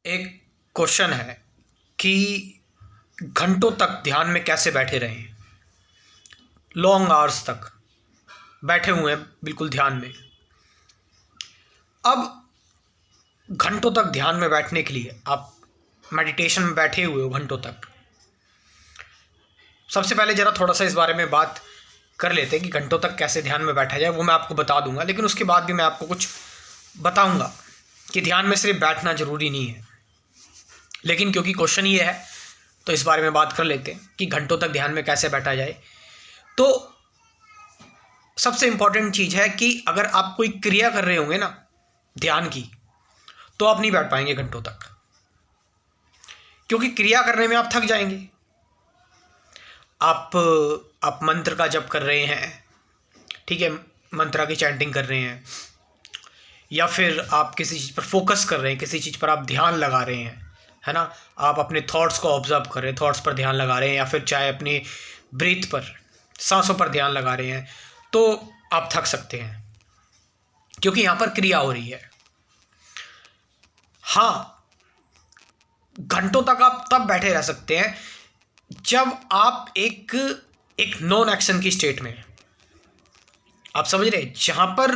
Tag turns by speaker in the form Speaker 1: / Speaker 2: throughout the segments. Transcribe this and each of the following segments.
Speaker 1: एक क्वेश्चन है कि घंटों तक ध्यान में कैसे बैठे रहें। लॉन्ग आवर्स तक बैठे हुए हैं बिल्कुल ध्यान में। अब घंटों तक ध्यान में बैठने के लिए आप मेडिटेशन में बैठे हुए हो घंटों तक। सबसे पहले ज़रा थोड़ा सा इस बारे में बात कर लेते हैं कि घंटों तक कैसे ध्यान में बैठा जाए। वो मैं आपको बता दूंगा, लेकिन उसके बाद भी मैं आपको कुछ बताऊंगा कि ध्यान में सिर्फ बैठना ज़रूरी नहीं है। लेकिन क्योंकि क्वेश्चन ये है तो इस बारे में बात कर लेते हैं कि घंटों तक ध्यान में कैसे बैठा जाए। तो सबसे इम्पॉर्टेंट चीज़ है कि अगर आप कोई क्रिया कर रहे होंगे ना ध्यान की, तो आप नहीं बैठ पाएंगे घंटों तक, क्योंकि क्रिया करने में आप थक जाएंगे। आप मंत्र का जप कर रहे हैं, ठीक है, मंत्रा की चैंटिंग कर रहे हैं, या फिर आप किसी चीज़ पर फोकस कर रहे हैं, किसी चीज़ पर आप ध्यान लगा रहे हैं, है ना। आप अपने थॉट्स को ऑब्जर्व कर रहे हैं, थॉट्स पर ध्यान लगा रहे हैं, या फिर चाहे अपनी ब्रीथ पर, सांसों पर ध्यान लगा रहे हैं, तो आप थक सकते हैं क्योंकि यहाँ पर क्रिया हो रही है। हाँ, घंटों तक आप तब बैठे रह सकते हैं जब आप एक नॉन एक्शन की स्टेट में, आप समझ रहे हैं, जहां पर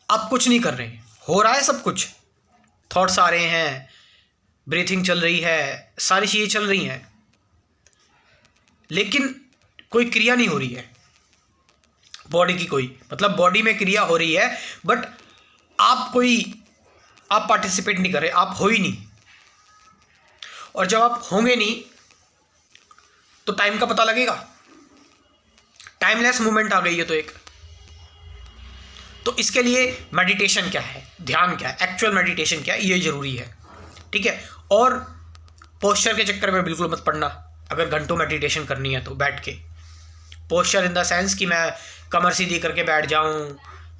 Speaker 1: आप कुछ नहीं कर रहे हैं, हो रहा है सब कुछ, थॉट्स आ रहे हैं, ब्रीथिंग चल रही है, सारी चीज़ें चल रही हैं, लेकिन कोई क्रिया नहीं हो रही है बॉडी की। कोई मतलब बॉडी में क्रिया हो रही है बट आप पार्टिसिपेट नहीं कर रहे, आप हो ही नहीं। और जब आप होंगे नहीं तो टाइम का पता लगेगा। टाइमलेस मूवमेंट आ गई है तो इसके लिए मेडिटेशन क्या है, ध्यान क्या है, एक्चुअल मेडिटेशन क्या है, ये ज़रूरी है, ठीक है। और पोस्चर के चक्कर में बिल्कुल मत पड़ना। अगर घंटों मेडिटेशन करनी है तो बैठ के, पोस्चर इन द सेंस कि मैं कमर सीधी करके बैठ जाऊं,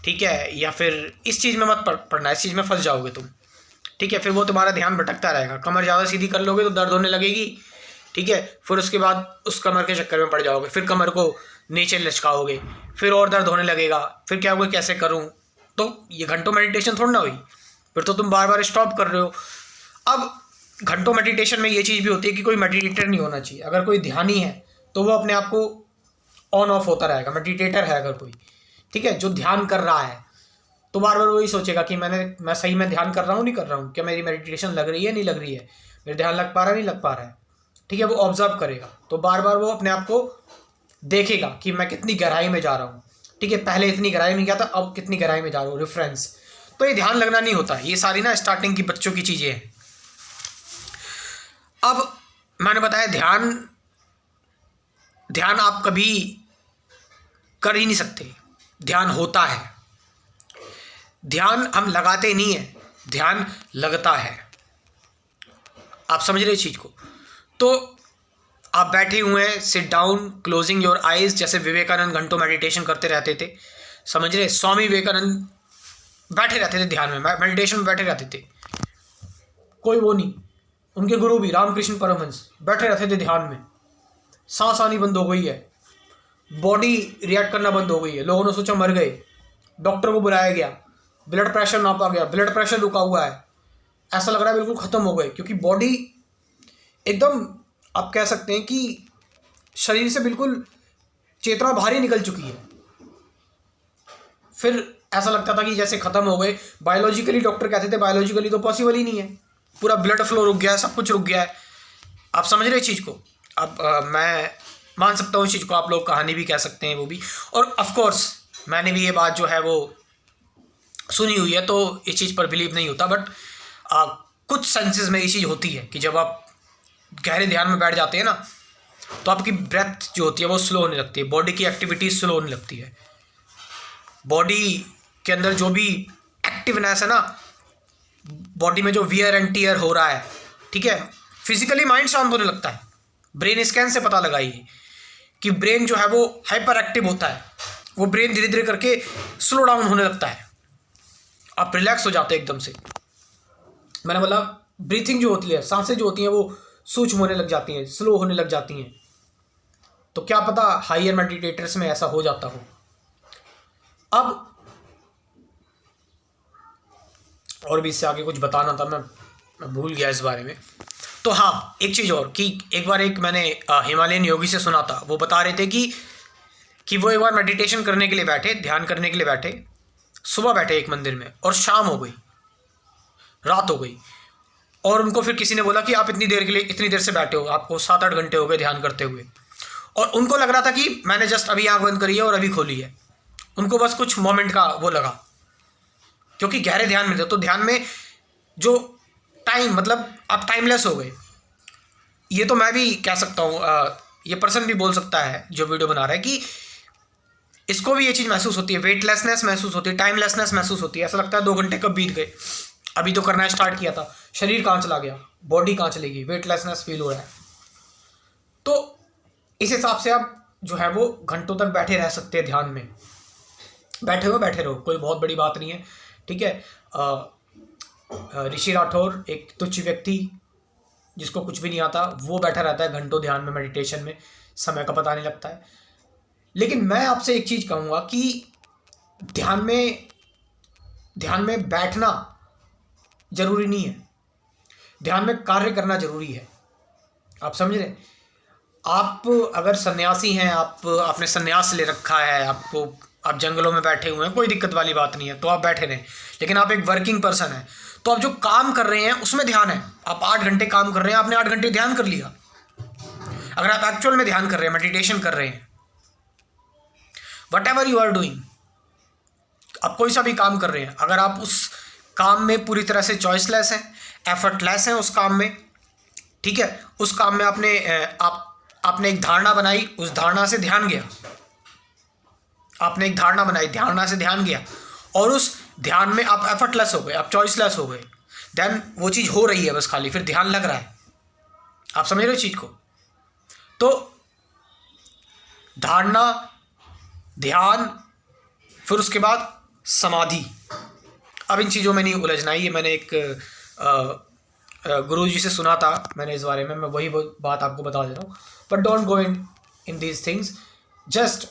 Speaker 1: ठीक है, या फिर इस चीज़ में मत पड़ना, इस चीज़ में फंस जाओगे तुम, ठीक है। फिर वो तुम्हारा ध्यान भटकता रहेगा। कमर ज़्यादा सीधी कर लोगे तो दर्द होने लगेगी, ठीक है। फिर उसके बाद उस कमर के चक्कर में पड़ जाओगे, फिर कमर को नीचे लचकाओगे, फिर और दर्द होने लगेगा, फिर क्या होगा, कैसे करूं। तो ये घंटों मेडिटेशन थोड़ा ना हुई, फिर तो तुम बार बार स्टॉप कर रहे हो। अब घंटों मेडिटेशन में ये चीज़ भी होती है कि कोई मेडिटेटर नहीं होना चाहिए। अगर कोई ध्यानी है तो वो अपने आप को ऑन ऑफ होता रहेगा। मेडिटेटर है अगर कोई, ठीक है, जो ध्यान कर रहा है, तो बार बार वही सोचेगा कि मैं सही में ध्यान कर रहा हूँ, नहीं कर रहा हूँ, क्या मेरी मेडिटेशन लग रही है, नहीं लग रही है, मेरा ध्यान लग पा रहा है, नहीं लग पा रहा है, ठीक है। वो ऑब्जर्व करेगा, तो बार बार वो अपने आप को देखेगा कि मैं कितनी गहराई में जा रहा हूँ, ठीक है। पहले इतनी गहराई में गया था, अब कितनी गहराई में जा रहा हूँ, रेफरेंस। तो ये ध्यान लगना नहीं होता, ये सारी ना स्टार्टिंग की बच्चों की चीज़ें हैं। अब मैंने बताया ध्यान आप कभी कर ही नहीं सकते, ध्यान होता है। ध्यान हम लगाते नहीं है, ध्यान लगता है। आप समझ रहे चीज़ को। तो आप बैठे हुए हैं, sit down, closing your eyes, जैसे विवेकानंद घंटों मेडिटेशन करते रहते थे, समझ रहे। स्वामी विवेकानंद बैठे रहते थे ध्यान में, मेडिटेशन में बैठे रहते थे, कोई वो नहीं। उनके गुरु भी रामकृष्ण परमहंस बैठे रहते थे ध्यान में। सांस आनी बंद हो गई है, बॉडी रिएक्ट करना बंद हो गई है, लोगों ने सोचा मर गए, डॉक्टर को बुलाया गया, ब्लड प्रेशर नापा गया, ब्लड प्रेशर रुका हुआ है, ऐसा लग रहा है बिल्कुल ख़त्म हो गए, क्योंकि बॉडी एकदम, आप कह सकते हैं कि शरीर से बिल्कुल चेतना बाहर ही निकल चुकी है। फिर ऐसा लगता था कि जैसे ख़त्म हो गए। बायोलॉजिकली डॉक्टर कहते थे बायोलॉजिकली तो पॉसिबल ही नहीं है, पूरा ब्लड फ्लो रुक गया है, सब कुछ रुक गया है। आप समझ रहे चीज़ को। अब मैं मान सकता हूँ इस चीज़ को, आप लोग कहानी भी कह सकते हैं वो भी। और ऑफ कोर्स मैंने भी ये बात जो है वो सुनी हुई है, तो इस चीज़ पर बिलीव नहीं होता, बट कुछ सेंसेस में ये चीज़ होती है कि जब आप गहरे ध्यान में बैठ जाते हैं ना, तो आपकी ब्रेथ जो होती है वो स्लो होने लगती है, बॉडी की एक्टिविटी स्लो होने लगती है, बॉडी के अंदर जो भी एक्टिवनेस है ना, बॉडी में जो वियर एंड टीयर हो रहा है, ठीक है, फिजिकली माइंड शांत होने लगता है। ब्रेन स्कैन से पता लगाइए कि ब्रेन जो है वो हाइपर एक्टिव होता है, वो ब्रेन धीरे धीरे करके स्लो डाउन होने लगता है, आप रिलैक्स हो जाते हैं एकदम से। मैंने बोला ब्रीथिंग जो होती है, सांसें जो होती हैं वो सूक्ष्म होने लग जाती हैं, स्लो होने लग जाती हैं। तो क्या पता हायर मेडिटेटर्स में ऐसा हो जाता हो। अब और भी इससे आगे कुछ बताना था, मैं मैं भूल गया इस बारे में। तो हाँ, एक चीज़ और कि एक बार एक मैंने हिमालयन योगी से सुना था, वो बता रहे थे कि वो एक बार मेडिटेशन करने के लिए बैठे, ध्यान करने के लिए बैठे, सुबह बैठे एक मंदिर में और शाम हो गई, रात हो गई, और उनको फिर किसी ने बोला कि आप इतनी देर से बैठे हो, आपको 7-8 घंटे हो गए ध्यान करते हुए। और उनको लग रहा था कि मैंने जस्ट अभी आंख बंद करी है और अभी खोली है, उनको बस कुछ मोमेंट का वो लगा, क्योंकि गहरे ध्यान में थे। तो ध्यान में जो टाइम, मतलब आप टाइमलेस हो गए। ये तो मैं भी कह सकता हूँ, ये पर्सन भी बोल सकता है जो वीडियो बना रहा है कि इसको भी ये चीज़ महसूस होती है, वेटलेसनेस महसूस होती है, टाइमलेसनेस महसूस होती है। ऐसा लगता है 2 घंटे कब बीत गए, अभी तो करना स्टार्ट किया था, शरीर कहाँ चला गया, बॉडी कहाँ चलेगी, वेटलेसनेस फील हो रहा है। तो इस हिसाब से आप जो है वो घंटों तक बैठे रह सकते हैं ध्यान में। बैठे रहो, कोई बहुत बड़ी बात नहीं है, ठीक है। ऋषि राठौर, एक तुच्छ व्यक्ति जिसको कुछ भी नहीं आता, वो बैठा रहता है घंटों ध्यान में, मेडिटेशन में, समय का पता नहीं लगता है। लेकिन मैं आपसे एक चीज़ कहूँगा कि ध्यान में बैठना जरूरी नहीं है, ध्यान में कार्य करना जरूरी है। आप समझ रहे हैं? आप अगर सन्यासी हैं, आपने सन्यास ले रखा है, आप जंगलों में बैठे हुए हैं, कोई दिक्कत वाली बात नहीं है, तो आप बैठे रहें। लेकिन आप एक वर्किंग पर्सन हैं, तो आप जो काम कर रहे हैं उसमें ध्यान है। आप 8 घंटे काम कर रहे हैं, आपने 8 घंटे ध्यान कर लिया। अगर आप एक्चुअल में ध्यान कर रहे हैं, मेडिटेशन कर रहे हैं, whatever you are doing, आप कोई सा भी काम कर रहे हैं, अगर आप उस काम में पूरी तरह से चॉइसलेस हैं, एफर्टलेस हैं उस काम में, ठीक है, उस काम में आपने एक धारणा बनाई, उस धारणा से ध्यान गया, आपने एक धारणा बनाई, धारणा से ध्यान गया, और उस ध्यान में आप एफर्टलेस हो गए, आप चॉइसलेस हो गए, देन वो चीज़ हो रही है बस, खाली फिर ध्यान लग रहा है। आप समझ रहे हो चीज़ को? तो धारणा, ध्यान, फिर उसके बाद समाधि। अब इन चीज़ों में नहीं उलझना है, ये मैंने एक गुरु जी से सुना था मैंने इस बारे में, मैं वही बात आपको बता दे रहा हूँ। But don't go in these things. Just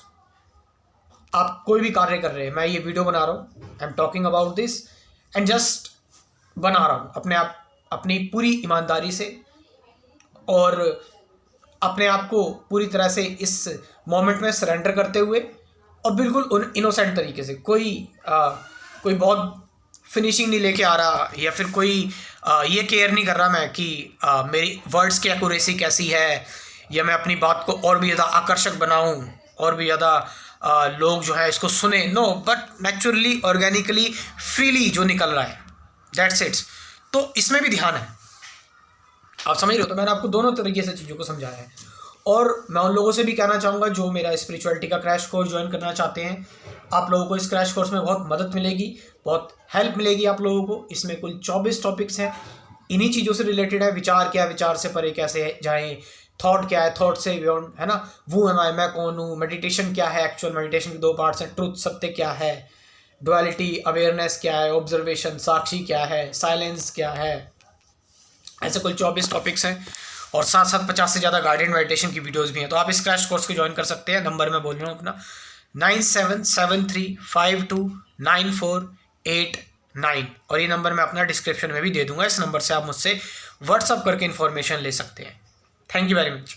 Speaker 1: आप कोई भी कार्य कर रहे हैं, मैं ये वीडियो बना रहा हूँ, I am talking about this and just बना रहा हूँ अपनी पूरी ईमानदारी से, और अपने आप को पूरी तरह से इस मोमेंट में सरेंडर करते हुए, और बिल्कुल इनोसेंट तरीके से। कोई बहुत फिनिशिंग नहीं लेके आ रहा, या फिर कोई ये केयर नहीं कर रहा मैं कि मेरी वर्ड्स की एक्यूरेसी कैसी है, या मैं अपनी बात को और भी ज़्यादा आकर्षक बनाऊं, और भी ज़्यादा लोग जो है इसको सुने। No, but naturally, organically, freely जो निकल रहा है, दैट्स इट। तो इसमें भी ध्यान है। आप समझ रहे हो? तो मैंने आपको दोनों तरीके से चीज़ों को समझाया है। और मैं उन लोगों से भी कहना चाहूँगा जो मेरा स्पिरिचुअलिटी का क्रैश कोर्स ज्वाइन करना चाहते हैं, आप लोगों को इस क्रैश कोर्स में बहुत मदद मिलेगी, बहुत हेल्प मिलेगी आप लोगों को। इसमें कुल 24 टॉपिक्स हैं, इन्हीं चीज़ों से रिलेटेड है। विचार क्या है, विचार से परे कैसे जाएं, थॉट क्या है, थॉट से बियॉन्ड, है ना, वो मैं कौन हूँ, मेडिटेशन क्या है, एक्चुअल मेडिटेशन के 2 पार्ट्स हैं, ट्रुथ सत्य क्या है, डुअलिटी अवेयरनेस क्या है, ऑब्जर्वेशन साक्षी क्या है, साइलेंस क्या है। ऐसे कुल 24 टॉपिक्स हैं, और साथ साथ 50 से ज़्यादा गाइडेड मेडिटेशन की वीडियोस भी हैं। तो आप इस क्रैश कोर्स को ज्वाइन कर सकते हैं। नंबर मैं बोल रहा हूँ अपना 9773529489, और ये नंबर मैं अपना डिस्क्रिप्शन में भी दे दूंगा। इस नंबर से आप मुझसे व्हाट्सअप करके इन्फॉर्मेशन ले सकते हैं। Thank you very much.